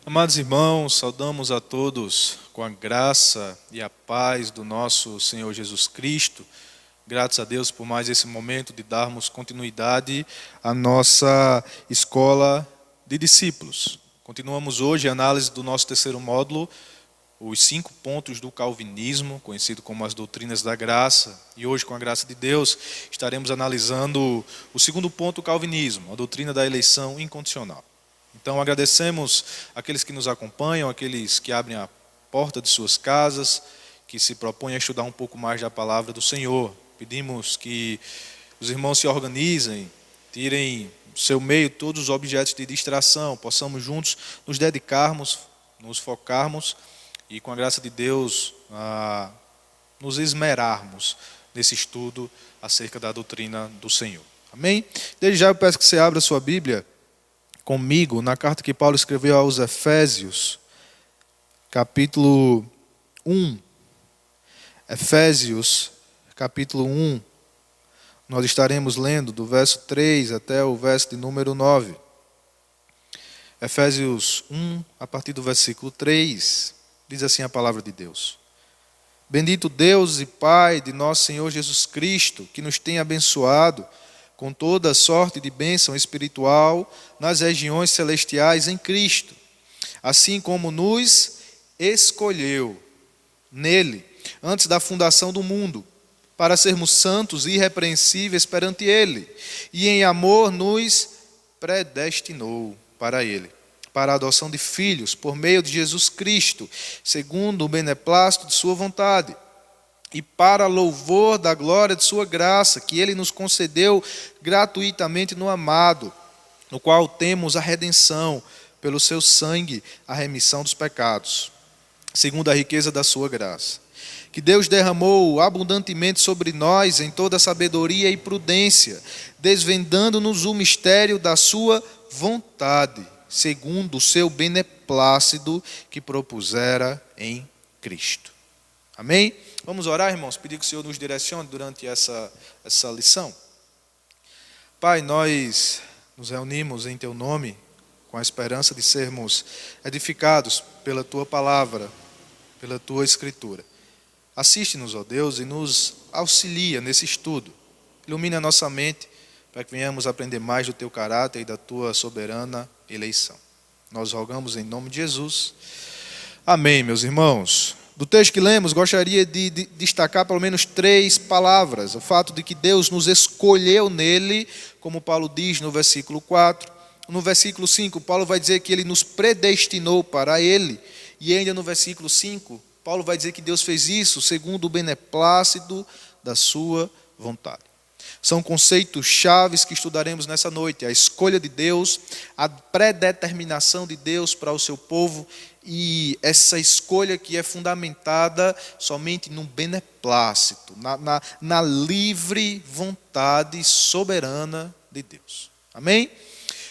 Amados irmãos, saudamos a todos com a graça e a paz do nosso Senhor Jesus Cristo. Graças a Deus por mais esse momento de darmos continuidade à nossa escola de discípulos. Continuamos hoje a análise do nosso terceiro módulo, os 5 pontos do calvinismo, conhecido como as doutrinas da graça. E hoje, com a graça de Deus, estaremos analisando o segundo ponto do calvinismo, a doutrina da eleição incondicional. Então agradecemos aqueles que nos acompanham, aqueles que abrem a porta de suas casas, que se propõem a estudar um pouco mais da palavra do Senhor. Pedimos que os irmãos se organizem, tirem do seu meio todos os objetos de distração, possamos juntos nos dedicarmos, nos focarmos e com a graça de Deus nos esmerarmos nesse estudo acerca da doutrina do Senhor. Amém? Desde já eu peço que você abra a sua Bíblia comigo na carta que Paulo escreveu aos Efésios, capítulo 1. Efésios, capítulo 1. Nós estaremos lendo do verso 3 até o verso de número 9. Efésios 1, a partir do versículo 3, diz assim a palavra de Deus. Bendito Deus e Pai de nosso Senhor Jesus Cristo, que nos tem abençoado com toda sorte de bênção espiritual nas regiões celestiais em Cristo, assim como nos escolheu nele, antes da fundação do mundo, para sermos santos e irrepreensíveis perante ele, e em amor nos predestinou para ele, para a adoção de filhos, por meio de Jesus Cristo, segundo o beneplácito de sua vontade, e para louvor da glória de sua graça, que ele nos concedeu gratuitamente no amado, no qual temos a redenção, pelo seu sangue, a remissão dos pecados, segundo a riqueza da sua graça, que Deus derramou abundantemente sobre nós em toda sabedoria e prudência, desvendando-nos o mistério da sua vontade, segundo o seu beneplácito que propusera em Cristo. Amém? Vamos orar, irmãos, pedir que o Senhor nos direcione durante essa lição. Pai, nós nos reunimos em Teu nome com a esperança de sermos edificados pela Tua palavra, pela Tua Escritura. Assiste-nos, ó Deus, e nos auxilia nesse estudo. Ilumina a nossa mente para que venhamos aprender mais do Teu caráter e da Tua soberana eleição. Nós rogamos em nome de Jesus. Amém, meus irmãos. Do texto que lemos, gostaria de destacar pelo menos 3 palavras. O fato de que Deus nos escolheu nele, como Paulo diz no versículo 4. No versículo 5, Paulo vai dizer que ele nos predestinou para ele. E ainda no versículo 5, Paulo vai dizer que Deus fez isso segundo o beneplácito da sua vontade. São conceitos chaves que estudaremos nessa noite. A escolha de Deus, a predeterminação de Deus para o seu povo e essa escolha que é fundamentada somente no beneplácito, na livre vontade soberana de Deus. Amém?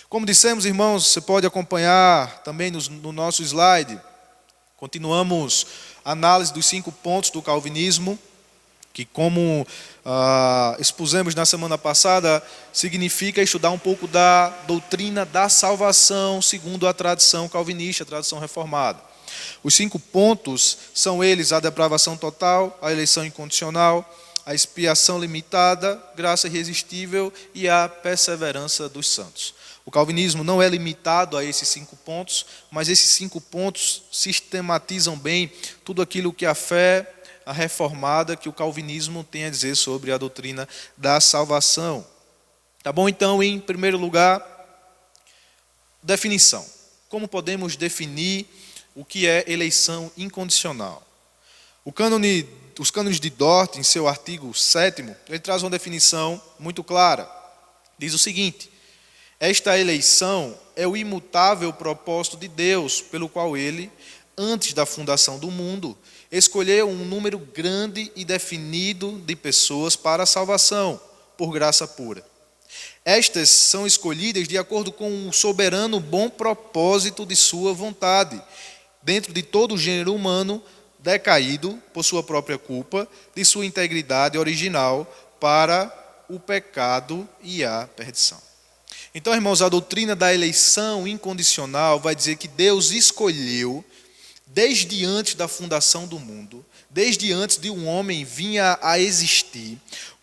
Como dissemos, irmãos, você pode acompanhar também no nosso slide. Continuamos a análise dos 5 pontos do calvinismo, que como expusemos na semana passada, significa estudar um pouco da doutrina da salvação, segundo a tradição calvinista, a tradição reformada. Os 5 pontos são eles: a depravação total, a eleição incondicional, a expiação limitada, graça irresistível e a perseverança dos santos. O calvinismo não é limitado a esses 5 pontos, mas esses 5 pontos sistematizam bem tudo aquilo que a fé a reformada, que o calvinismo tem a dizer sobre a doutrina da salvação. Tá bom? Então, em primeiro lugar, definição. Como podemos definir o que é eleição incondicional? Os cânones de Dort, em seu artigo 7º, ele traz uma definição muito clara. Diz o seguinte: esta eleição é o imutável propósito de Deus, pelo qual ele, antes da fundação do mundo, escolheu um número grande e definido de pessoas para a salvação, por graça pura. Estas são escolhidas de acordo com o soberano bom propósito de sua vontade, dentro de todo o gênero humano decaído por sua própria culpa, de sua integridade original para o pecado e a perdição. Então, irmãos, a doutrina da eleição incondicional vai dizer que Deus escolheu, desde antes da fundação do mundo, desde antes de um homem vinha a existir,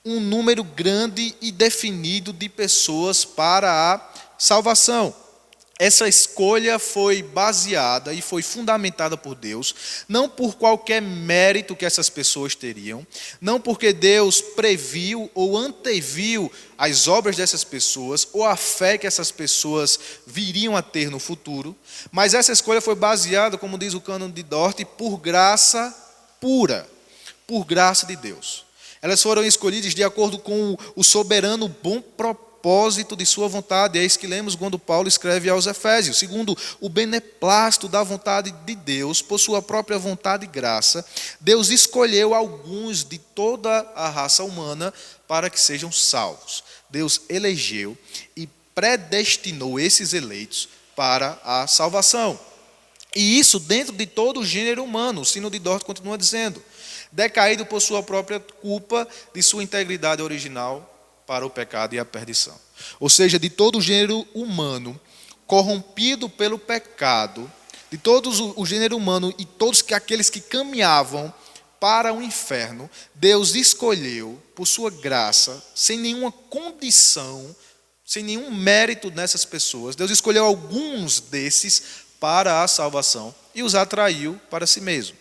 um número grande e definido de pessoas para a salvação. Essa escolha foi baseada e foi fundamentada por Deus, não por qualquer mérito que essas pessoas teriam, não porque Deus previu ou anteviu as obras dessas pessoas ou a fé que essas pessoas viriam a ter no futuro, mas essa escolha foi baseada, como diz o Cânon de Dort, por graça pura, por graça de Deus. Elas foram escolhidas de acordo com o soberano bom propósito de sua vontade. É isso que lemos quando Paulo escreve aos Efésios. Segundo o beneplácito da vontade de Deus, por sua própria vontade e graça, Deus escolheu alguns de toda a raça humana para que sejam salvos. Deus elegeu e predestinou esses eleitos para a salvação. E isso dentro de todo o gênero humano. O Sino de Dort continua dizendo: decaído por sua própria culpa de sua integridade original para o pecado e a perdição. Ou seja, de todo o gênero humano corrompido pelo pecado, de todo o gênero humano e todos aqueles que caminhavam para o inferno, Deus escolheu, por sua graça, sem nenhuma condição, sem nenhum mérito nessas pessoas, Deus escolheu alguns desses para a salvação e os atraiu para si mesmo.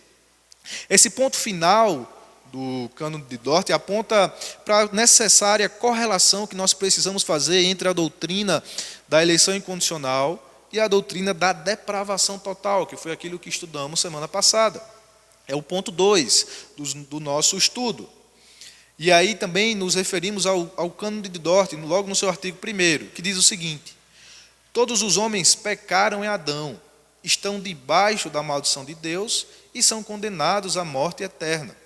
Esse ponto final do Cânon de Dort aponta para a necessária correlação que nós precisamos fazer entre a doutrina da eleição incondicional e a doutrina da depravação total, que foi aquilo que estudamos semana passada. É o ponto 2 do nosso estudo. E aí também nos referimos ao Cânon de Dort, logo no seu artigo 1º, que diz o seguinte: todos os homens pecaram em Adão, estão debaixo da maldição de Deus e são condenados à morte eterna.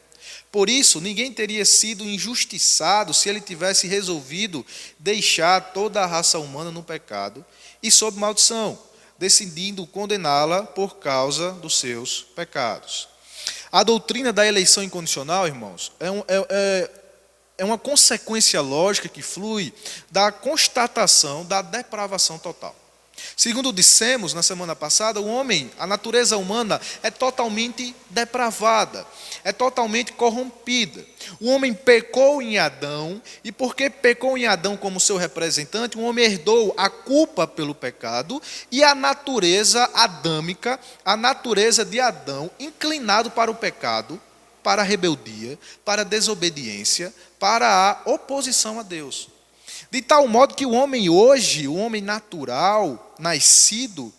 Por isso, ninguém teria sido injustiçado se ele tivesse resolvido deixar toda a raça humana no pecado e sob maldição, decidindo condená-la por causa dos seus pecados. A doutrina da eleição incondicional, irmãos, é uma consequência lógica que flui da constatação da depravação total. Segundo dissemos na semana passada, o homem, a natureza humana, é totalmente depravada, é totalmente corrompida. O homem pecou em Adão, e porque pecou em Adão como seu representante, o homem herdou a culpa pelo pecado e a natureza adâmica, a natureza de Adão, inclinado para o pecado, para a rebeldia, para a desobediência, para a oposição a Deus. De tal modo que o homem hoje, o homem natural, nascido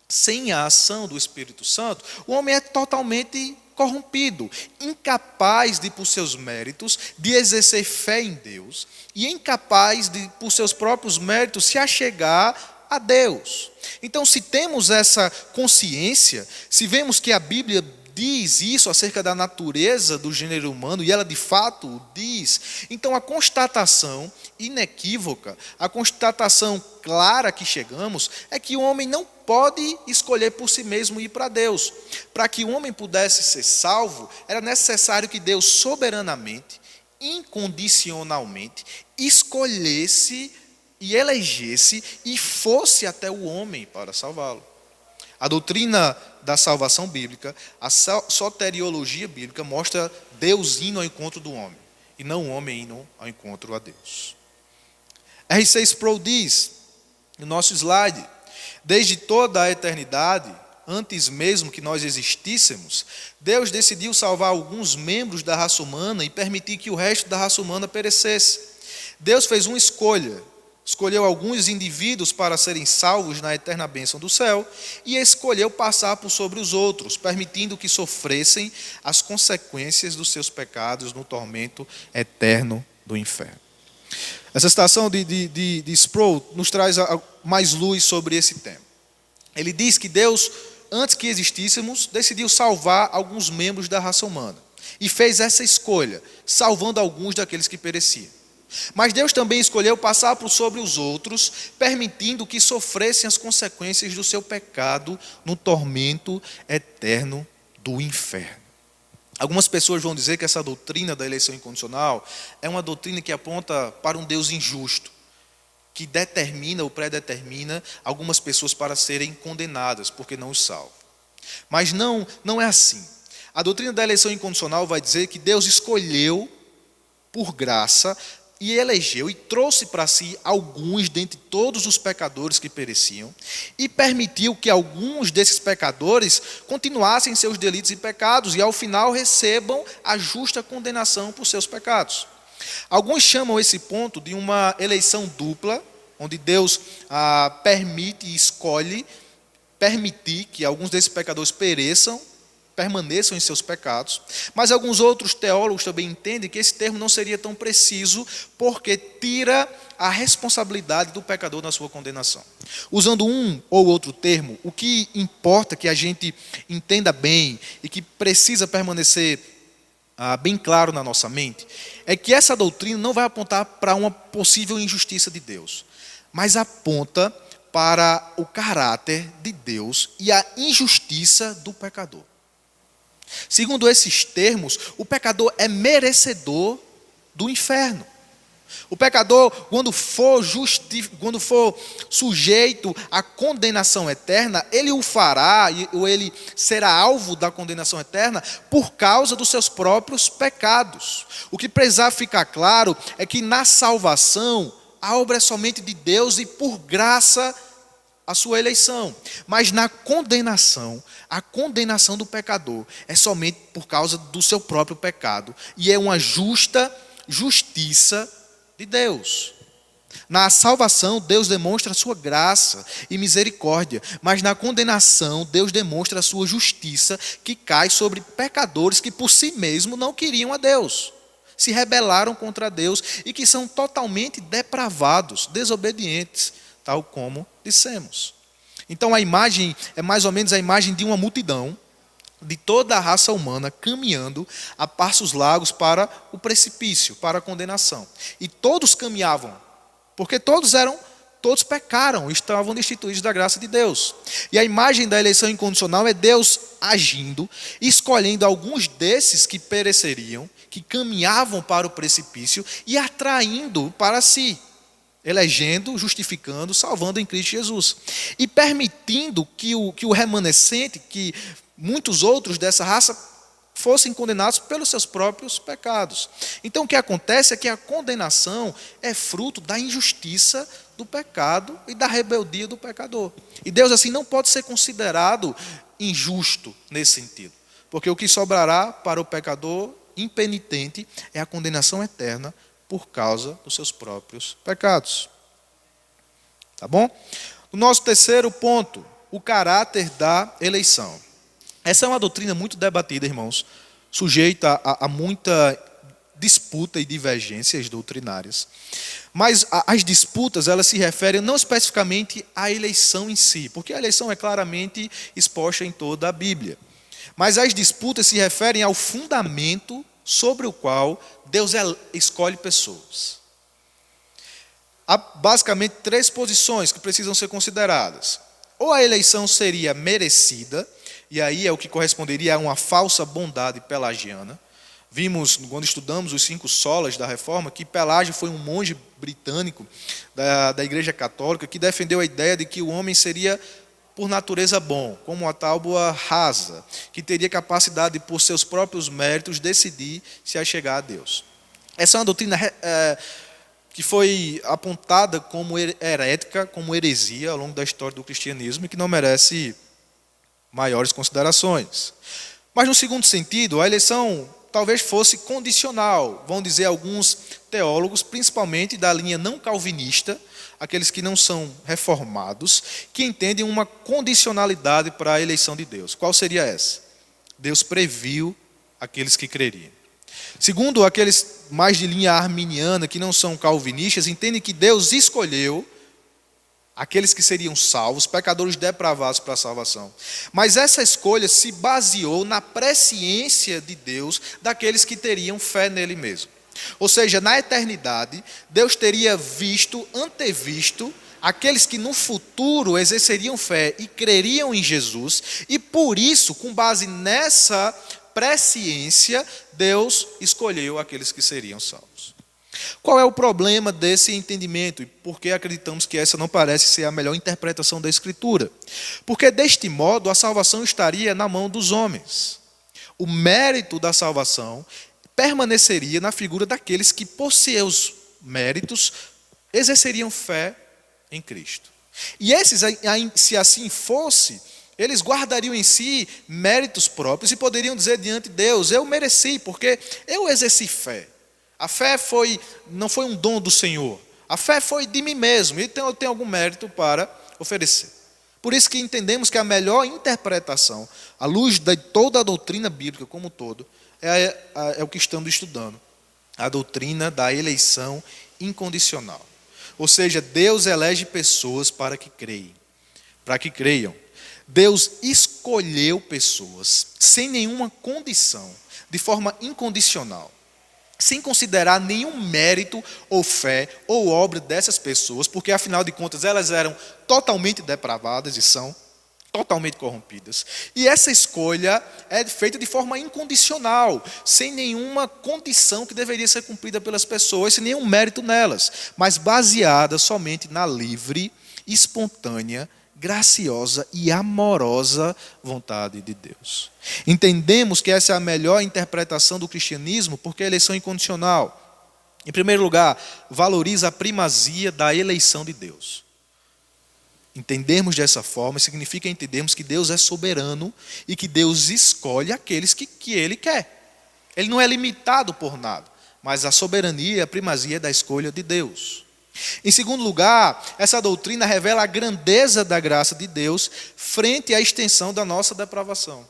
sem a ação do Espírito Santo, o homem é totalmente corrompido, incapaz de, por seus méritos, de exercer fé em Deus, e incapaz de, por seus próprios méritos, se achegar a Deus. Então, se temos essa consciência, se vemos que a Bíblia diz isso acerca da natureza do gênero humano, e ela de fato o diz, então a constatação inequívoca, a constatação clara que chegamos, é que o homem não pode escolher por si mesmo ir para Deus. Para que o homem pudesse ser salvo, era necessário que Deus soberanamente, incondicionalmente, escolhesse e elegesse e fosse até o homem para salvá-lo. A doutrina da salvação bíblica, a soteriologia bíblica, mostra Deus indo ao encontro do homem, e não o homem indo ao encontro a Deus. R.C. Sproul diz, no nosso slide: desde toda a eternidade, antes mesmo que nós existíssemos, Deus decidiu salvar alguns membros da raça humana e permitir que o resto da raça humana perecesse. Deus fez uma escolha. Escolheu alguns indivíduos para serem salvos na eterna bênção do céu e escolheu passar por sobre os outros, permitindo que sofressem as consequências dos seus pecados no tormento eterno do inferno. Essa citação de Sproul nos traz mais luz sobre esse tema. Ele diz que Deus, antes que existíssemos, decidiu salvar alguns membros da raça humana e fez essa escolha, salvando alguns daqueles que pereciam. Mas Deus também escolheu passar por sobre os outros, permitindo que sofressem as consequências do seu pecado no tormento eterno do inferno. Algumas pessoas vão dizer que essa doutrina da eleição incondicional é uma doutrina que aponta para um Deus injusto, que determina ou predetermina algumas pessoas para serem condenadas, porque não os salva. Mas não é assim. A doutrina da eleição incondicional vai dizer que Deus escolheu por graça e elegeu e trouxe para si alguns dentre todos os pecadores que pereciam e permitiu que alguns desses pecadores continuassem seus delitos e pecados e ao final recebam a justa condenação por seus pecados. Alguns chamam esse ponto de uma eleição dupla, onde Deus permite e escolhe permitir que alguns desses pecadores permaneçam em seus pecados, mas alguns outros teólogos também entendem que esse termo não seria tão preciso, porque tira a responsabilidade do pecador na sua condenação. Usando um ou outro termo, o que importa que a gente entenda bem e que precisa permanecer bem claro na nossa mente, é que essa doutrina não vai apontar para uma possível injustiça de Deus, mas aponta para o caráter de Deus e a injustiça do pecador. Segundo esses termos, o pecador é merecedor do inferno. O pecador, quando for sujeito à condenação eterna, ele o fará, ou ele será alvo da condenação eterna, por causa dos seus próprios pecados. O que precisa ficar claro é que na salvação, a obra é somente de Deus e por graça a sua eleição. Mas na condenação, a condenação do pecador é somente por causa do seu próprio pecado. E é uma justiça de Deus. Na salvação, Deus demonstra a sua graça e misericórdia. Mas na condenação, Deus demonstra a sua justiça, que cai sobre pecadores que por si mesmos não queriam a Deus, se rebelaram contra Deus e que são totalmente depravados, desobedientes, tal como dissemos. Então a imagem é mais ou menos a imagem de uma multidão, de toda a raça humana, caminhando a passos largos para o precipício, para a condenação. E todos caminhavam, porque todos pecaram, estavam destituídos da graça de Deus. E a imagem da eleição incondicional é Deus agindo, escolhendo alguns desses que pereceriam, que caminhavam para o precipício e atraindo para si, elegendo, justificando, salvando em Cristo Jesus. E permitindo que o remanescente, que muitos outros dessa raça fossem condenados pelos seus próprios pecados. Então o que acontece é que a condenação é fruto da injustiça do pecado e da rebeldia do pecador. E Deus assim não pode ser considerado injusto nesse sentido, porque o que sobrará para o pecador impenitente é a condenação eterna por causa dos seus próprios pecados. Tá bom? O nosso terceiro ponto, o caráter da eleição. Essa é uma doutrina muito debatida, irmãos, sujeita a muita disputa e divergências doutrinárias. Mas as disputas, elas se referem não especificamente à eleição em si, porque a eleição é claramente exposta em toda a Bíblia. Mas as disputas se referem ao fundamento sobre o qual Deus escolhe pessoas. Há basicamente três posições que precisam ser consideradas. Ou a eleição seria merecida, e aí é o que corresponderia a uma falsa bondade pelagiana. Vimos, quando estudamos os 5 solas da Reforma, que Pelágio foi um monge britânico da Igreja Católica que defendeu a ideia de que o homem seria, por natureza, bom, como uma tábua rasa, que teria capacidade, por seus próprios méritos, decidir se achegar a Deus. Essa é uma doutrina que foi apontada como herética, como heresia ao longo da história do cristianismo e que não merece maiores considerações. Mas, no segundo sentido, a eleição talvez fosse condicional, vão dizer alguns teólogos, principalmente da linha não calvinista, aqueles que não são reformados, que entendem uma condicionalidade para a eleição de Deus. Qual seria essa? Deus previu aqueles que creriam. Segundo aqueles mais de linha arminiana, que não são calvinistas, entendem que Deus escolheu aqueles que seriam salvos, pecadores depravados para a salvação. Mas essa escolha se baseou na presciência de Deus daqueles que teriam fé nele mesmo. Ou seja, na eternidade, Deus teria antevisto aqueles que no futuro exerceriam fé e creriam em Jesus, e por isso, com base nessa presciência, Deus escolheu aqueles que seriam salvos. Qual é o problema desse entendimento e por que acreditamos que essa não parece ser a melhor interpretação da Escritura? Porque deste modo a salvação estaria na mão dos homens. O mérito da salvação permaneceria na figura daqueles que, por seus méritos, exerceriam fé em Cristo. E esses, se assim fosse, eles guardariam em si méritos próprios e poderiam dizer diante de Deus: eu mereci, porque eu exerci fé. A fé não foi um dom do Senhor. A fé foi de mim mesmo. Então eu tenho algum mérito para oferecer. Por isso que entendemos que a melhor interpretação, à luz de toda a doutrina bíblica como um todo, é o que estamos estudando. A doutrina da eleição incondicional. Ou seja, Deus elege pessoas para que creiam. Deus escolheu pessoas sem nenhuma condição, de forma incondicional, sem considerar nenhum mérito ou fé ou obra dessas pessoas, porque afinal de contas elas eram totalmente depravadas e são totalmente corrompidas. E essa escolha é feita de forma incondicional, sem nenhuma condição que deveria ser cumprida pelas pessoas, sem nenhum mérito nelas, mas baseada somente na livre, espontânea, graciosa e amorosa vontade de Deus. Entendemos que essa é a melhor interpretação do cristianismo, porque a eleição incondicional, em primeiro lugar, valoriza a primazia da eleição de Deus. Entendermos dessa forma significa entendermos que Deus é soberano e que Deus escolhe aqueles que Ele quer. Ele não é limitado por nada, mas a soberania e a primazia é da escolha de Deus. Em segundo lugar, essa doutrina revela a grandeza da graça de Deus frente à extensão da nossa depravação.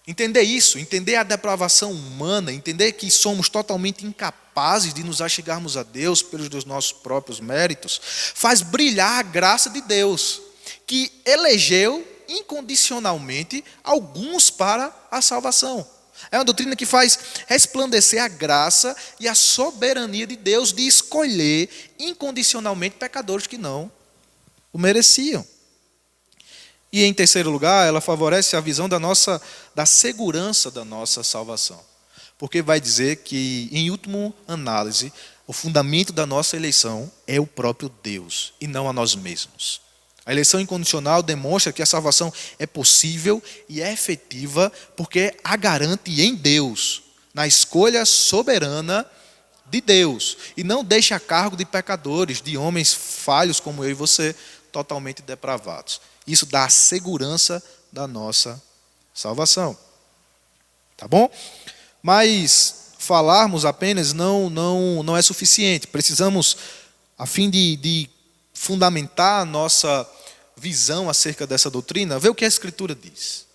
Entender isso, entender a depravação humana, entender que somos totalmente incapazes de nos achegarmos a Deus pelos nossos próprios méritos, faz brilhar a graça de Deus, que elegeu incondicionalmente alguns para a salvação. É uma doutrina que faz resplandecer a graça e a soberania de Deus de escolher incondicionalmente pecadores que não o mereciam. E em terceiro lugar, ela favorece a visão da segurança da nossa salvação. Porque vai dizer que, em última análise, o fundamento da nossa eleição é o próprio Deus e não a nós mesmos. A eleição incondicional demonstra que a salvação é possível e é efetiva porque a garante em Deus, na escolha soberana de Deus, e não deixa a cargo de pecadores, de homens falhos como eu e você, totalmente depravados. Isso dá a segurança da nossa salvação. Tá bom? Mas falarmos apenas não é suficiente. Precisamos, a fim de fundamentar a nossa visão acerca dessa doutrina, ver o que a Escritura diz.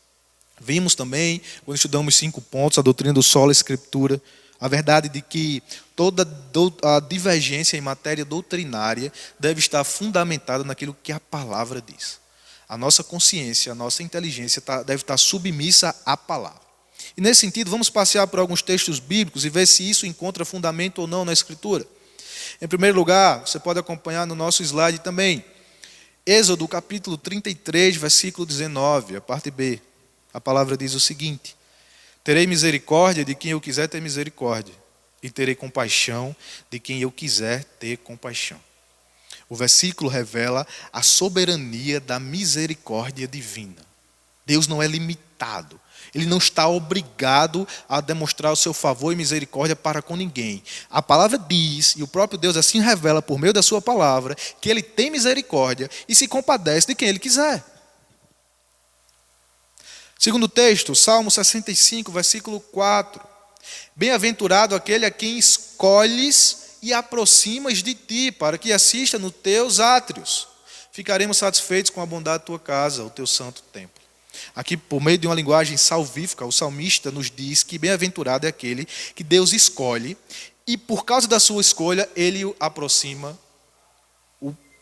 Vimos também, quando estudamos 5 pontos, a doutrina do sola Escritura, a verdade de que toda a divergência em matéria doutrinária deve estar fundamentada naquilo que a palavra diz. A nossa consciência, a nossa inteligência deve estar submissa à palavra. E nesse sentido, vamos passear por alguns textos bíblicos e ver se isso encontra fundamento ou não na Escritura. Em primeiro lugar, você pode acompanhar no nosso slide também, Êxodo capítulo 33, versículo 19, a parte B. A palavra diz o seguinte: terei misericórdia de quem eu quiser ter misericórdia, e terei compaixão de quem eu quiser ter compaixão. O versículo revela a soberania da misericórdia divina. Deus não é limitado. Ele não está obrigado a demonstrar o seu favor e misericórdia para com ninguém. A palavra diz, e o próprio Deus assim revela por meio da sua palavra, que Ele tem misericórdia e se compadece de quem Ele quiser. Segundo texto, Salmo 65, versículo 4. Bem-aventurado aquele a quem escolhes e aproximas de ti, para que assista nos teus átrios. Ficaremos satisfeitos com a bondade da tua casa, o teu santo templo. Aqui, por meio de uma linguagem salvífica, o salmista nos diz que bem-aventurado é aquele que Deus escolhe e, por causa da sua escolha, ele o aproxima,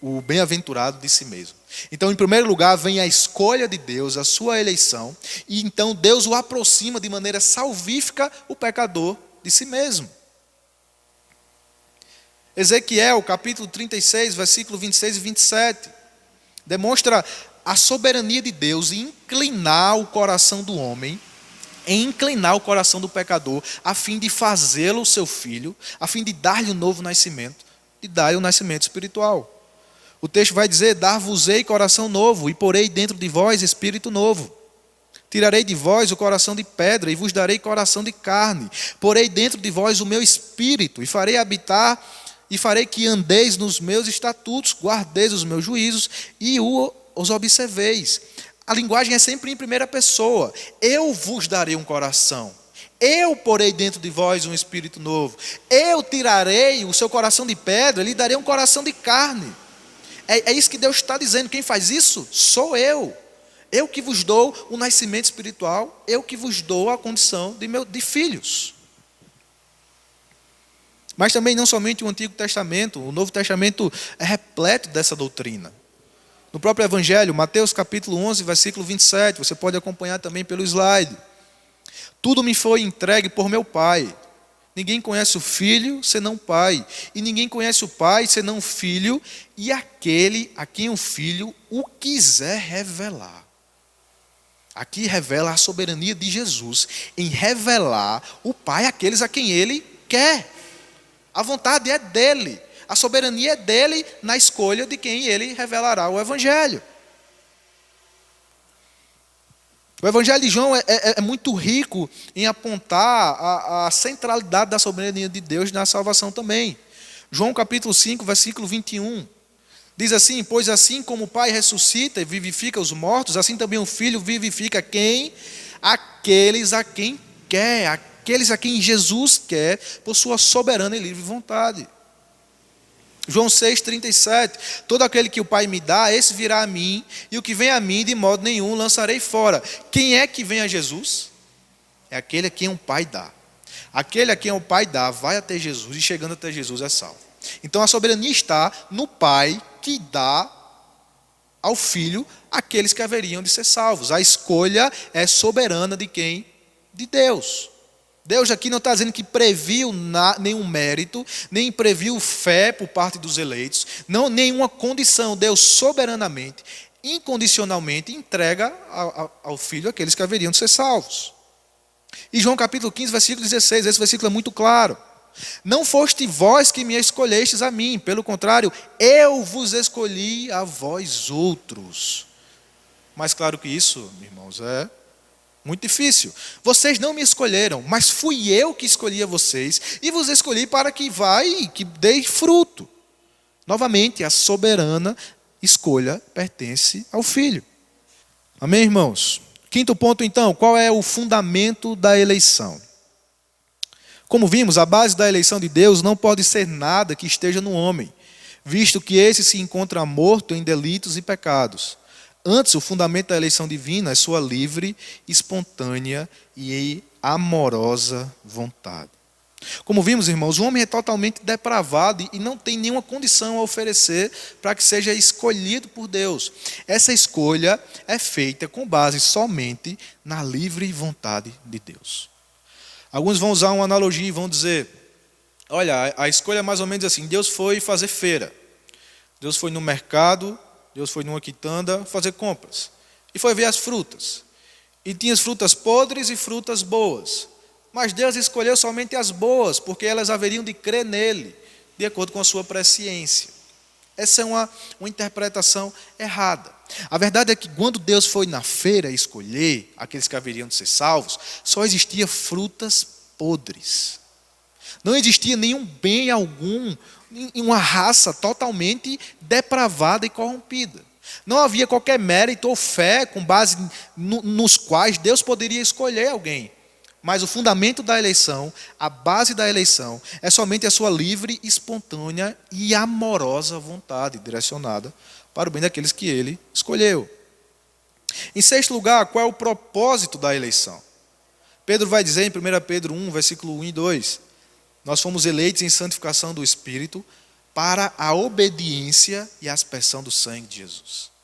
o bem-aventurado, de si mesmo. Então, em primeiro lugar, vem a escolha de Deus, a sua eleição, e então Deus o aproxima de maneira salvífica o pecador de si mesmo. Ezequiel, capítulo 36, versículo 26 e 27, demonstra a soberania de Deus em inclinar o coração do homem em inclinar o coração do pecador, a fim de fazê-lo seu filho, a fim de dar-lhe um novo nascimento, de dar-lhe um nascimento espiritual. O texto vai dizer: dar-vos-ei coração novo, e porei dentro de vós espírito novo. Tirarei de vós o coração de pedra, e vos darei coração de carne. Porei dentro de vós o meu espírito, e farei habitar, e farei que andeis nos meus estatutos, guardeis os meus juízos, e os observeis. A linguagem é sempre em primeira pessoa. Eu vos darei um coração. Eu porei dentro de vós um espírito novo. Eu tirarei o seu coração de pedra, lhe darei um coração de carne. É isso que Deus está dizendo. Quem faz isso? Sou eu. Eu que vos dou o nascimento espiritual. Eu que vos dou a condição de filhos. Mas também não somente o Antigo Testamento. O Novo Testamento é repleto dessa doutrina. No próprio Evangelho, Mateus capítulo 11, versículo 27. Você pode acompanhar também pelo slide. Tudo me foi entregue por meu Pai. Ninguém conhece o Filho senão o Pai. E ninguém conhece o Pai senão o Filho e aquele a quem o Filho o quiser revelar. Aqui revela a soberania de Jesus em revelar o Pai àqueles a quem Ele quer. A vontade é dEle. A soberania é dEle na escolha de quem Ele revelará o Evangelho. O Evangelho de João é muito rico em apontar a centralidade da soberania de Deus na salvação também. João capítulo 5, versículo 21. Diz assim: pois assim como o Pai ressuscita e vivifica os mortos, assim também o Filho vivifica quem? Aqueles a quem quer, aqueles a quem Jesus quer, por sua soberana e livre vontade. João 6,37, todo aquele que o Pai me dá, esse virá a mim, e o que vem a mim, de modo nenhum, lançarei fora. Quem é que vem a Jesus? É aquele a quem o Pai dá. Aquele a quem o Pai dá, vai até Jesus, e chegando até Jesus é salvo. Então a soberania está no Pai, que dá ao Filho aqueles que haveriam de ser salvos. A escolha é soberana de quem? De Deus. Deus aqui não está dizendo que previu nenhum mérito, nem previu fé por parte dos eleitos, não nenhuma condição. Deus soberanamente, incondicionalmente entrega ao Filho aqueles que haveriam de ser salvos. E João capítulo 15, versículo 16, esse versículo é muito claro. Não foste vós que me escolhestes a mim, pelo contrário, eu vos escolhi a vós outros. Mais claro que isso, irmãos, é muito difícil. Vocês não me escolheram, mas fui eu que escolhi a vocês e vos escolhi para que dê fruto. Novamente, a soberana escolha pertence ao Filho. Amém, irmãos? Quinto ponto, então, qual é o fundamento da eleição? Como vimos, a base da eleição de Deus não pode ser nada que esteja no homem, visto que esse se encontra morto em delitos e pecados. Antes, o fundamento da eleição divina é sua livre, espontânea e amorosa vontade. Como vimos, irmãos, o homem é totalmente depravado e não tem nenhuma condição a oferecer para que seja escolhido por Deus. Essa escolha é feita com base somente na livre vontade de Deus. Alguns vão usar uma analogia e vão dizer: olha, a escolha é mais ou menos assim: Deus foi fazer feira, Deus foi no mercado, Deus foi numa quitanda fazer compras e foi ver as frutas. E tinha as frutas podres e frutas boas. Mas Deus escolheu somente as boas, porque elas haveriam de crer nele, de acordo com a sua presciência. Essa é uma interpretação errada. A verdade é que quando Deus foi na feira escolher aqueles que haveriam de ser salvos, só existia frutas podres. Não existia nenhum bem algum em uma raça totalmente depravada e corrompida. Não havia qualquer mérito ou fé com base nos quais Deus poderia escolher alguém. Mas o fundamento da eleição, a base da eleição, é somente a sua livre, espontânea e amorosa vontade direcionada para o bem daqueles que ele escolheu. Em sexto lugar, qual é o propósito da eleição? Pedro vai dizer em 1 Pedro 1, versículo 1 e 2, nós fomos eleitos em santificação do Espírito para a obediência e a aspersão do sangue de Jesus.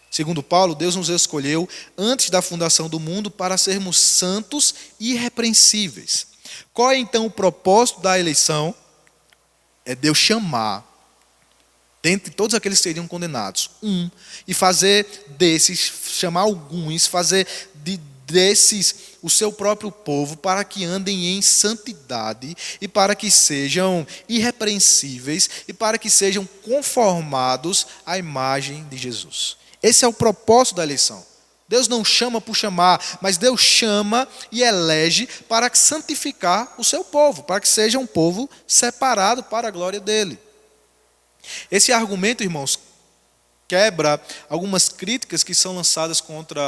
Segundo Paulo, Deus nos escolheu antes da fundação do mundo para sermos santos e irrepreensíveis. Qual é então o propósito da eleição? É Deus chamar, dentre todos aqueles que seriam condenados, e fazer desses, chamar alguns, fazer o seu próprio povo para que andem em santidade e para que sejam irrepreensíveis e para que sejam conformados à imagem de Jesus. Esse é o propósito da eleição. Deus não chama por chamar, mas Deus chama e elege para santificar o seu povo, para que seja um povo separado para a glória dele. Esse argumento, irmãos, quebra algumas críticas que são lançadas contra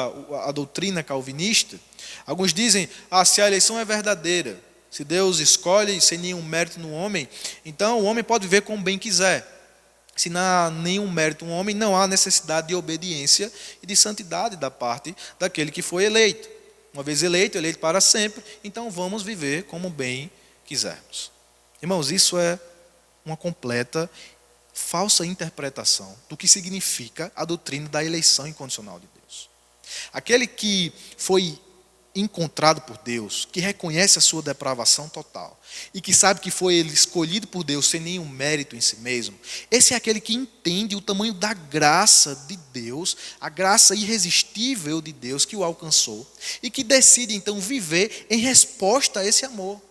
a doutrina calvinista. Alguns dizem, se a eleição é verdadeira, se Deus escolhe sem nenhum mérito no homem, então o homem pode viver como bem quiser. Se não há nenhum mérito no homem, não há necessidade de obediência e de santidade da parte daquele que foi eleito. Uma vez eleito para sempre, então vamos viver como bem quisermos. Irmãos, isso é uma completa falsa interpretação do que significa a doutrina da eleição incondicional de Deus. Aquele que foi encontrado por Deus, que reconhece a sua depravação total e que sabe que foi ele escolhido por Deus sem nenhum mérito em si mesmo, esse é aquele que entende o tamanho da graça de Deus, a graça irresistível de Deus que o alcançou e que decide então viver em resposta a esse amor.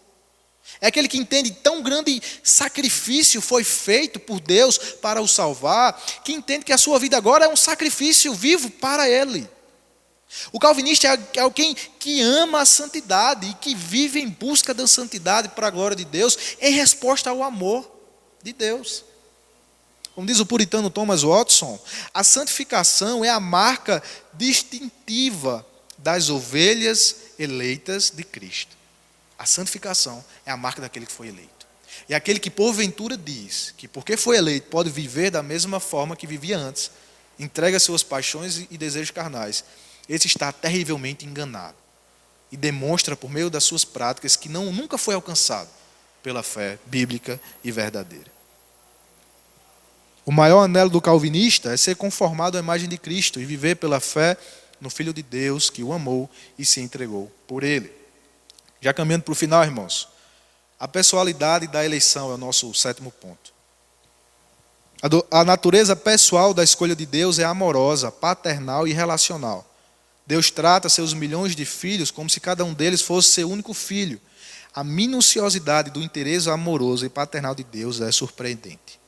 É aquele que entende tão grande sacrifício foi feito por Deus para o salvar, que entende que a sua vida agora é um sacrifício vivo para Ele. O calvinista é alguém que ama a santidade e que vive em busca da santidade para a glória de Deus, em resposta ao amor de Deus. Como diz o puritano Thomas Watson, a santificação é a marca distintiva das ovelhas eleitas de Cristo. A santificação é a marca daquele que foi eleito. E aquele que porventura diz que porque foi eleito pode viver da mesma forma que vivia antes, entrega suas paixões e desejos carnais, esse está terrivelmente enganado. E demonstra por meio das suas práticas que nunca foi alcançado pela fé bíblica e verdadeira. O maior anelo do calvinista é ser conformado à imagem de Cristo e viver pela fé no Filho de Deus que o amou e se entregou por ele. Já caminhando para o final, irmãos, a pessoalidade da eleição é o nosso 7º ponto. A natureza pessoal da escolha de Deus é amorosa, paternal e relacional. Deus trata seus milhões de filhos como se cada um deles fosse seu único filho. A minuciosidade do interesse amoroso e paternal de Deus é surpreendente.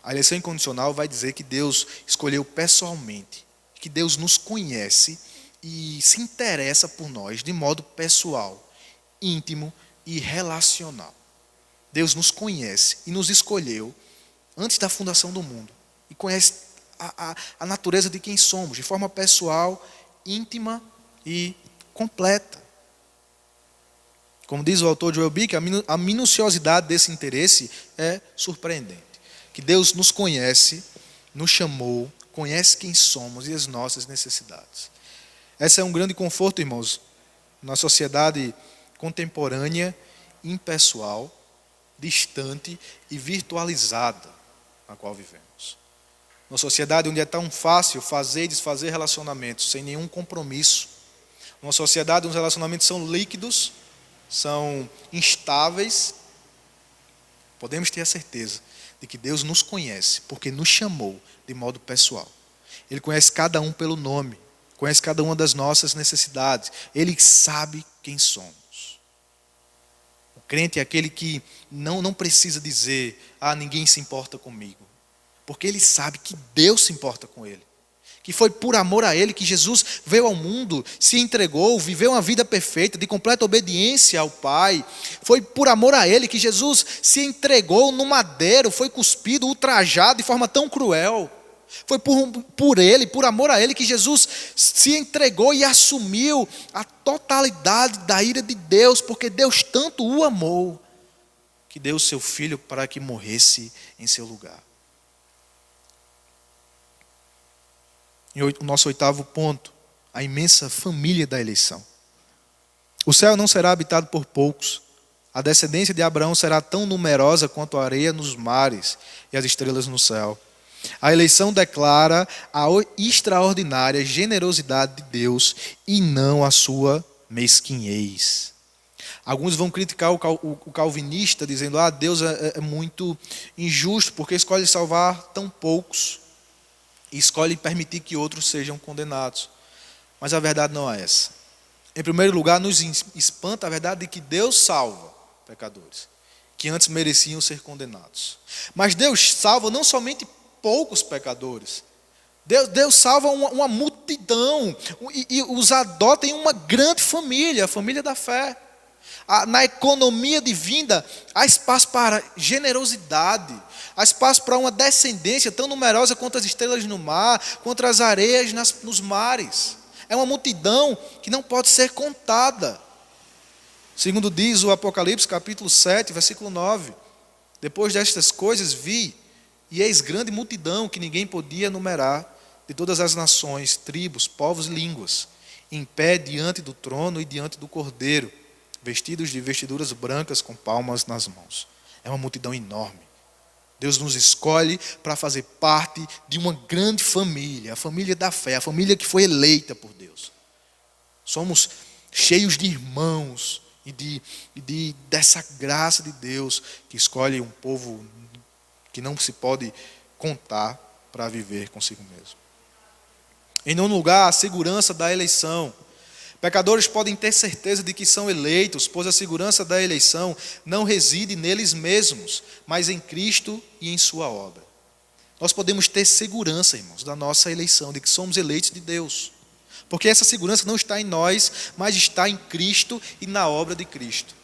A eleição incondicional vai dizer que Deus escolheu pessoalmente, que Deus nos conhece e se interessa por nós de modo pessoal, íntimo e relacional. Deus nos conhece e nos escolheu antes da fundação do mundo e conhece a natureza de quem somos, de forma pessoal, íntima e completa. Como diz o autor Joel Bick, a minuciosidade desse interesse é surpreendente. Que Deus nos conhece, nos chamou, conhece quem somos e as nossas necessidades. Esse é um grande conforto, irmãos, na sociedade contemporânea, impessoal, distante e virtualizada na qual vivemos. Uma sociedade onde é tão fácil fazer e desfazer relacionamentos sem nenhum compromisso. Uma sociedade onde os relacionamentos são líquidos, são instáveis. Podemos ter a certeza de que Deus nos conhece, porque nos chamou de modo pessoal. Ele conhece cada um pelo nome, conhece cada uma das nossas necessidades. Ele sabe quem somos. O crente é aquele que não precisa dizer, ninguém se importa comigo. Porque ele sabe que Deus se importa com ele. Que foi por amor a ele que Jesus veio ao mundo, se entregou, viveu uma vida perfeita, de completa obediência ao Pai. Foi por amor a ele que Jesus se entregou no madeiro, foi cuspido, ultrajado de forma tão cruel. Foi por ele, por amor a ele, que Jesus se entregou e assumiu a totalidade da ira de Deus, porque Deus tanto o amou, que deu o seu Filho para que morresse em seu lugar. E o nosso 8º ponto, a imensa família da eleição. O céu não será habitado por poucos. A descendência de Abraão será tão numerosa quanto a areia nos mares e as estrelas no céu. A eleição declara a extraordinária generosidade de Deus e não a sua mesquinhez. Alguns vão criticar o calvinista dizendo, Deus é muito injusto porque escolhe salvar tão poucos. E escolhe permitir que outros sejam condenados. Mas a verdade não é essa. Em primeiro lugar, nos espanta a verdade de que Deus salva pecadores, que antes mereciam ser condenados. Mas Deus salva não somente poucos pecadores. Deus salva uma multidão e os adota em uma grande família, a família da fé. Na economia divina, há espaço para generosidade, há espaço para uma descendência tão numerosa quanto as estrelas no mar, quanto as areias nos mares. É uma multidão que não pode ser contada. Segundo diz o Apocalipse, capítulo 7, versículo 9. Depois destas coisas vi, e eis grande multidão que ninguém podia numerar, de todas as nações, tribos, povos e línguas, em pé diante do trono e diante do Cordeiro, vestidos de vestiduras brancas com palmas nas mãos. É uma multidão enorme. Deus nos escolhe para fazer parte de uma grande família, a família da fé, a família que foi eleita por Deus. Somos cheios de irmãos e dessa graça de Deus que escolhe um povo que não se pode contar para viver consigo mesmo. Em nono lugar, a segurança da eleição. Pecadores podem ter certeza de que são eleitos, pois a segurança da eleição não reside neles mesmos, mas em Cristo e em sua obra. Nós podemos ter segurança, irmãos, da nossa eleição, de que somos eleitos de Deus. Porque essa segurança não está em nós, mas está em Cristo e na obra de Cristo.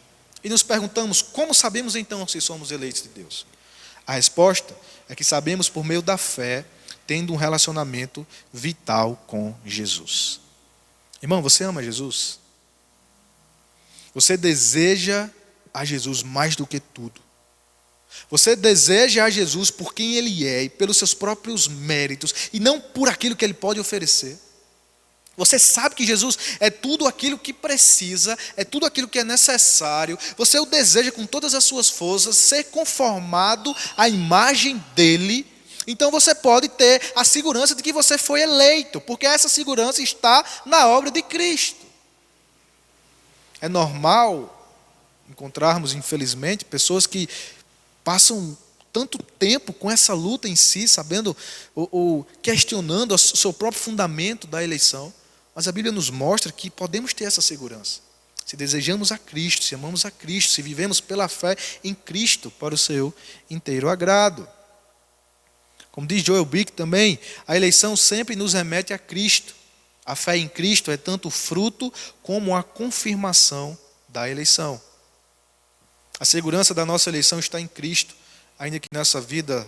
E nos perguntamos, como sabemos então se somos eleitos de Deus? A resposta é que sabemos por meio da fé, tendo um relacionamento vital com Jesus. Irmão, você ama Jesus? Você deseja a Jesus mais do que tudo. Você deseja a Jesus por quem Ele é e pelos seus próprios méritos e não por aquilo que Ele pode oferecer. Você sabe que Jesus é tudo aquilo que precisa, é tudo aquilo que é necessário. Você o deseja com todas as suas forças, ser conformado à imagem dEle. Então você pode ter a segurança de que você foi eleito, porque essa segurança está na obra de Cristo. É normal encontrarmos, infelizmente, pessoas que passam tanto tempo com essa luta em si, sabendo ou questionando o seu próprio fundamento da eleição. Mas a Bíblia nos mostra que podemos ter essa segurança. Se desejamos a Cristo, se amamos a Cristo, se vivemos pela fé em Cristo para o seu inteiro agrado. Como diz Joel Bick também, a eleição sempre nos remete a Cristo. A fé em Cristo é tanto o fruto como a confirmação da eleição. A segurança da nossa eleição está em Cristo, ainda que nessa vida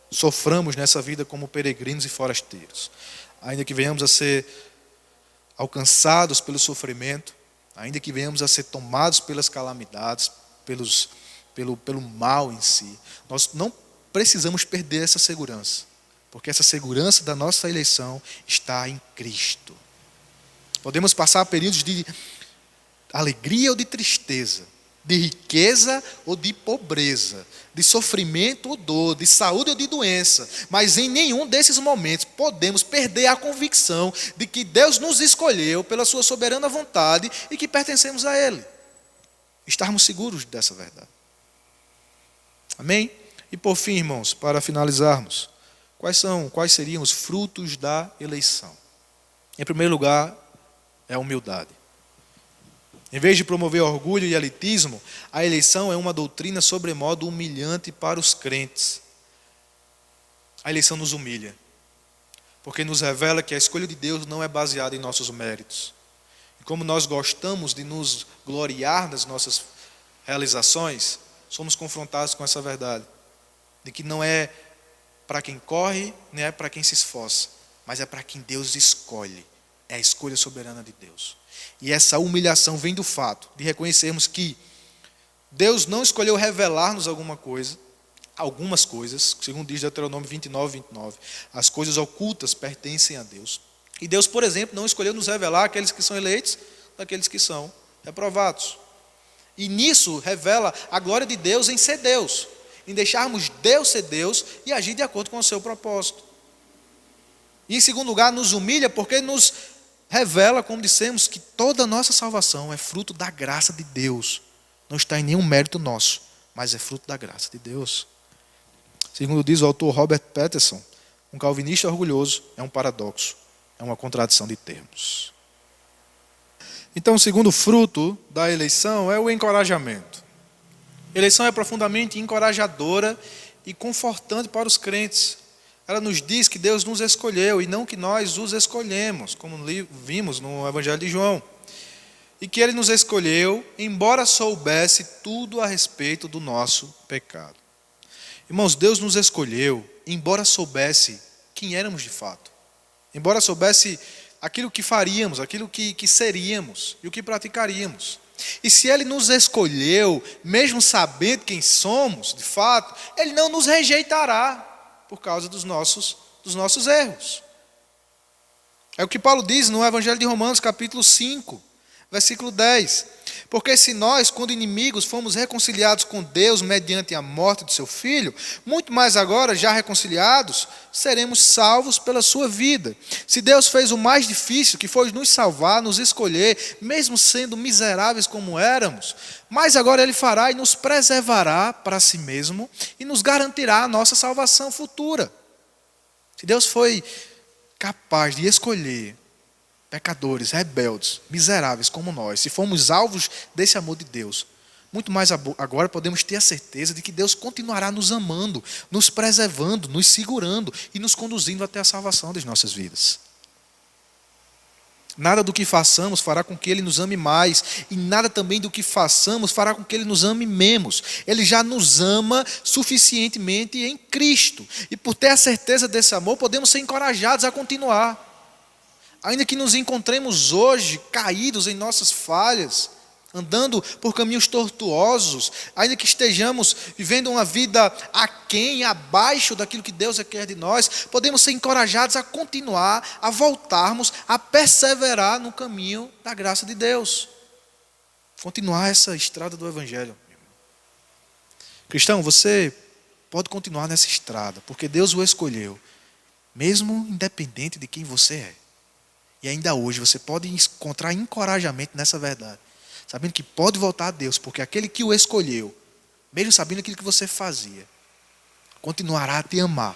soframos nessa vida como peregrinos e forasteiros. Ainda que venhamos a ser alcançados pelo sofrimento, ainda que venhamos a ser tomados pelas calamidades, pelo mal em si, nós não precisamos perder essa segurança, porque essa segurança da nossa eleição está em Cristo. Podemos passar períodos de alegria ou de tristeza, de riqueza ou de pobreza, de sofrimento ou dor, de saúde ou de doença, mas em nenhum desses momentos podemos perder a convicção de que Deus nos escolheu pela sua soberana vontade e que pertencemos a Ele. Estarmos seguros dessa verdade. Amém? E por fim, irmãos, para finalizarmos, quais seriam os frutos da eleição? Em primeiro lugar, é a humildade. Em vez de promover orgulho e elitismo, a eleição é uma doutrina sobremodo humilhante para os crentes. A eleição nos humilha, porque nos revela que a escolha de Deus não é baseada em nossos méritos. E como nós gostamos de nos gloriar nas nossas realizações, somos confrontados com essa verdade, de que não é para quem corre, nem é para quem se esforça, mas é para quem Deus escolhe. É a escolha soberana de Deus. E essa humilhação vem do fato de reconhecermos que Deus não escolheu revelar-nos algumas coisas, segundo diz Deuteronômio 29. As coisas ocultas pertencem a Deus. E Deus, por exemplo, não escolheu nos revelar aqueles que são eleitos daqueles que são reprovados. E nisso revela a glória de Deus em ser Deus, em deixarmos Deus ser Deus e agir de acordo com o seu propósito. E em segundo lugar, nos humilha porque nos revela, como dissemos, que toda a nossa salvação é fruto da graça de Deus. Não está em nenhum mérito nosso, mas é fruto da graça de Deus. Segundo diz o autor Robert Patterson, um calvinista orgulhoso é um paradoxo, é uma contradição de termos. Então, o segundo fruto da eleição é o encorajamento. A eleição é profundamente encorajadora e confortante para os crentes. Ela nos diz que Deus nos escolheu e não que nós os escolhemos, como vimos no Evangelho de João. E que Ele nos escolheu, embora soubesse tudo a respeito do nosso pecado. Irmãos, Deus nos escolheu, embora soubesse quem éramos de fato. Embora soubesse aquilo que faríamos, aquilo que seríamos e o que praticaríamos. E se Ele nos escolheu, mesmo sabendo quem somos, de fato, Ele não nos rejeitará por causa dos nossos erros. É o que Paulo diz no Evangelho de Romanos, capítulo 5, versículo 10. Porque se nós, quando inimigos, fomos reconciliados com Deus mediante a morte de seu Filho, muito mais agora, já reconciliados, seremos salvos pela sua vida. Se Deus fez o mais difícil, que foi nos salvar, nos escolher, mesmo sendo miseráveis como éramos, mas agora Ele fará e nos preservará para si mesmo e nos garantirá a nossa salvação futura. Se Deus foi capaz de escolher pecadores, rebeldes, miseráveis como nós, se formos alvos desse amor de Deus, muito mais agora podemos ter a certeza de que Deus continuará nos amando, nos preservando, nos segurando e nos conduzindo até a salvação das nossas vidas. Nada do que façamos fará com que Ele nos ame mais, e nada também do que façamos fará com que Ele nos ame menos. Ele já nos ama suficientemente em Cristo, e por ter a certeza desse amor, podemos ser encorajados a continuar. Ainda que nos encontremos hoje caídos em nossas falhas, andando por caminhos tortuosos, ainda que estejamos vivendo uma vida aquém, abaixo daquilo que Deus requer de nós, podemos ser encorajados a continuar, a voltarmos, a perseverar no caminho da graça de Deus. Continuar essa estrada do Evangelho. Cristão, você pode continuar nessa estrada, porque Deus o escolheu, mesmo independente de quem você é. E ainda hoje você pode encontrar encorajamento nessa verdade, sabendo que pode voltar a Deus, porque aquele que o escolheu, mesmo sabendo aquilo que você fazia, continuará a te amar,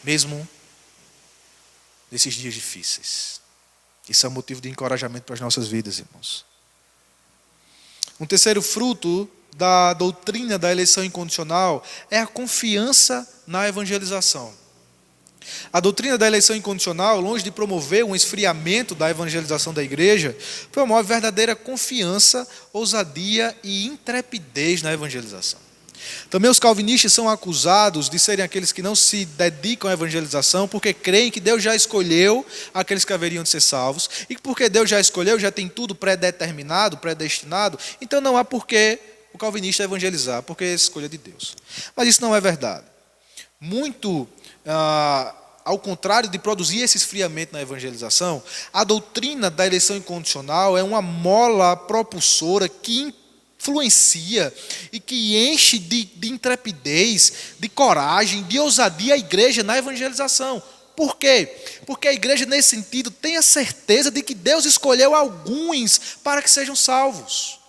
mesmo nesses dias difíceis. Isso é um motivo de encorajamento para as nossas vidas, irmãos. Um terceiro fruto da doutrina da eleição incondicional é a confiança na evangelização. A doutrina da eleição incondicional, longe de promover um esfriamento da evangelização da igreja, promove verdadeira confiança, ousadia e intrepidez na evangelização. Também os calvinistas são acusados de serem aqueles que não se dedicam à evangelização porque creem que Deus já escolheu aqueles que haveriam de ser salvos, e porque Deus já escolheu, já tem tudo pré-determinado, predestinado, então não há porquê o calvinista evangelizar, porque é a escolha de Deus. Mas isso não é verdade. Ao contrário de produzir esse esfriamento na evangelização, a doutrina da eleição incondicional é uma mola propulsora que influencia e que enche de intrepidez, de coragem, de ousadia a igreja na evangelização. Por quê? Porque a igreja, nesse sentido, tem a certeza de que Deus escolheu alguns para que sejam salvos.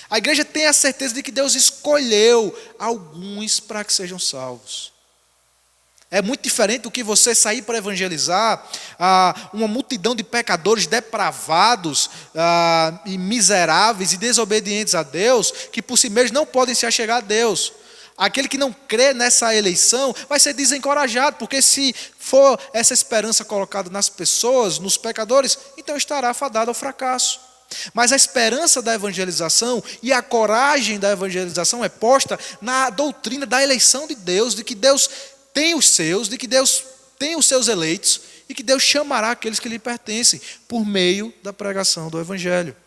A igreja tem a certeza de que Deus escolheu alguns para que sejam salvos. É muito diferente do que você sair para evangelizar uma multidão de pecadores depravados e miseráveis e desobedientes a Deus, que por si mesmos não podem se achegar a Deus. Aquele que não crê nessa eleição vai ser desencorajado, porque se for essa esperança colocada nas pessoas, nos pecadores, então estará fadado ao fracasso. Mas a esperança da evangelização e a coragem da evangelização é posta na doutrina da eleição de Deus, de que Deus tem os seus, de que Deus tem os seus eleitos e que Deus chamará aqueles que lhe pertencem por meio da pregação do Evangelho.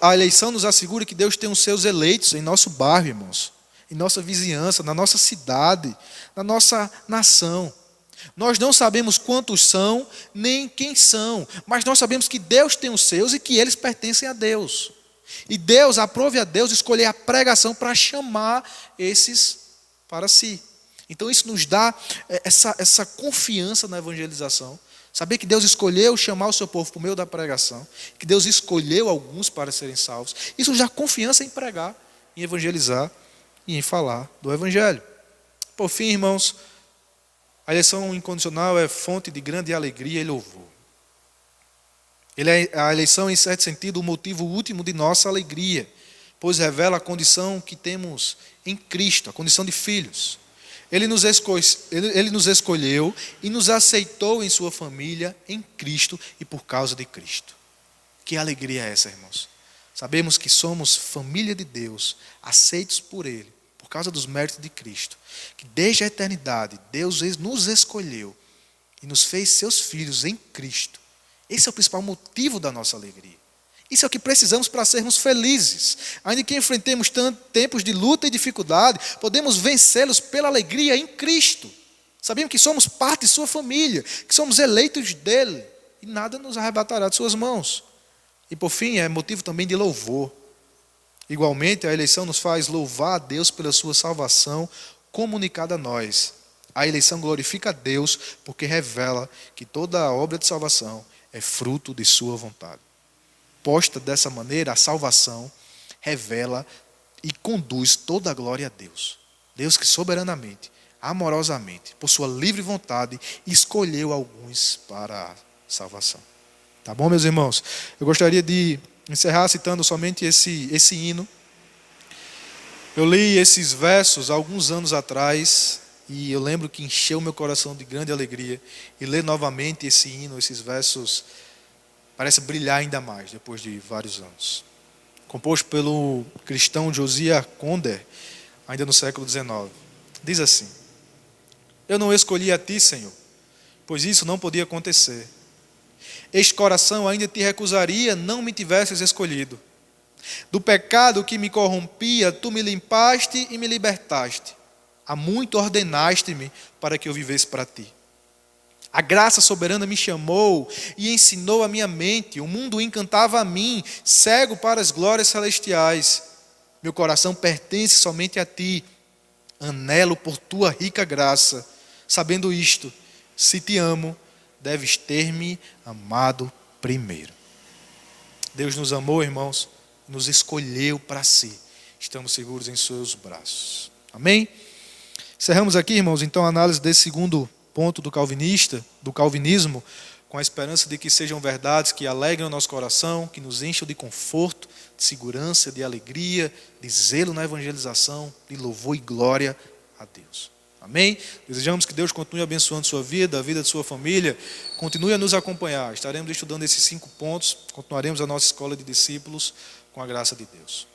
A eleição nos assegura que Deus tem os seus eleitos em nosso bairro, irmãos, em nossa vizinhança, na nossa cidade, na nossa nação. Nós não sabemos quantos são, nem quem são, mas nós sabemos que Deus tem os seus e que eles pertencem a Deus. E Deus, aprove a Deus escolher a pregação para chamar esses para si. Então isso nos dá essa confiança na evangelização. Saber que Deus escolheu chamar o seu povo por meio da pregação, que Deus escolheu alguns para serem salvos. Isso nos dá confiança em pregar, em evangelizar e em falar do Evangelho. Por fim, irmãos, a eleição incondicional é fonte de grande alegria e louvor. A eleição, em certo sentido, o motivo último de nossa alegria, pois revela a condição que temos em Cristo, a condição de filhos. Ele nos escolheu e nos aceitou em sua família, em Cristo e por causa de Cristo. Que alegria é essa, irmãos? Sabemos que somos família de Deus, aceitos por Ele, por causa dos méritos de Cristo. Que desde a eternidade, Deus nos escolheu e nos fez seus filhos em Cristo. Esse é o principal motivo da nossa alegria. Isso é o que precisamos para sermos felizes. Ainda que enfrentemos tempos de luta e dificuldade, podemos vencê-los pela alegria em Cristo. Sabemos que somos parte de sua família, que somos eleitos dele, e nada nos arrebatará de suas mãos. E por fim, é motivo também de louvor. Igualmente, a eleição nos faz louvar a Deus pela sua salvação comunicada a nós. A eleição glorifica a Deus porque revela que toda a obra de salvação é fruto de sua vontade. Posta dessa maneira, a salvação revela e conduz toda a glória a Deus. Deus que soberanamente, amorosamente, por sua livre vontade, escolheu alguns para a salvação. Tá bom, meus irmãos? Eu gostaria de encerrar citando somente esse hino. Eu li esses versos há alguns anos atrás e eu lembro que encheu meu coração de grande alegria. E ler novamente esse hino, esses versos, parece brilhar ainda mais depois de vários anos. Composto pelo cristão Josiah Conder, ainda no século XIX. Diz assim: Eu não escolhi a ti, Senhor, pois isso não podia acontecer. Este coração ainda te recusaria, não me tivesses escolhido. Do pecado que me corrompia, tu me limpaste e me libertaste. Há muito ordenaste-me para que eu vivesse para ti. A graça soberana me chamou e ensinou a minha mente. O mundo encantava a mim, cego para as glórias celestiais. Meu coração pertence somente a ti. Anelo por tua rica graça. Sabendo isto, se te amo, deves ter-me amado primeiro. Deus nos amou, irmãos, nos escolheu para si. Estamos seguros em seus braços. Amém? Encerramos aqui, irmãos, então a análise desse segundo ponto do calvinismo, com a esperança de que sejam verdades que alegrem o nosso coração, que nos encham de conforto, de segurança, de alegria, de zelo na evangelização, de louvor e glória a Deus. Amém? Desejamos que Deus continue abençoando sua vida, a vida de sua família, continue a nos acompanhar. Estaremos estudando esses 5 pontos, continuaremos a nossa escola de discípulos com a graça de Deus.